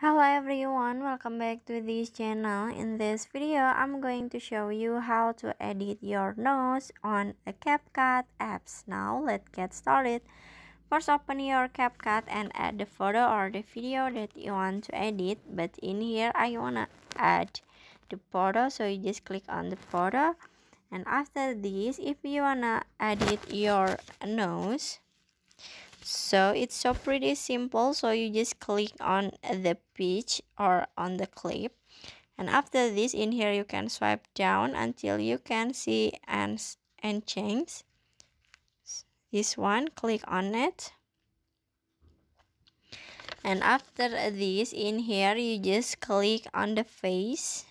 Hello everyone, welcome back to this channel. In this video, I'm going to show you how to edit your nose on a CapCut apps. Now, let's get started. First, open your CapCut and add the photo or the video that you want to edit. But in here, I wanna add the photo, so you just click on the photo. And after this, if you wanna edit your nose, so it's so pretty simple. So you just click on the pitch or on the clip, and after this, in here you can swipe down until you can see and change this one. Click on it, and after this, in here you just click on the face,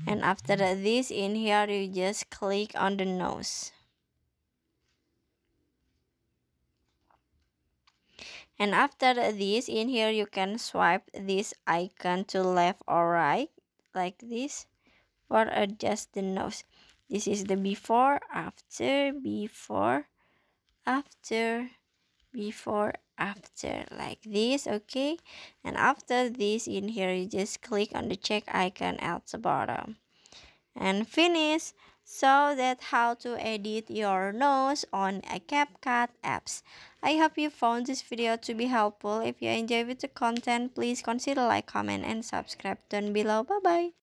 and after this, in here you just click on the nose. And after this, in here you can swipe this icon to left or right like this, or adjust the nose. This is the before, after, before, after, before, after, like this. Okay, and after this, in here you just click on the check icon at the bottom and finish. So that's how to edit your nose on a CapCut apps. I hope you found this video to be helpful. If you enjoyed the content, please consider like, comment, and subscribe down below. Bye bye.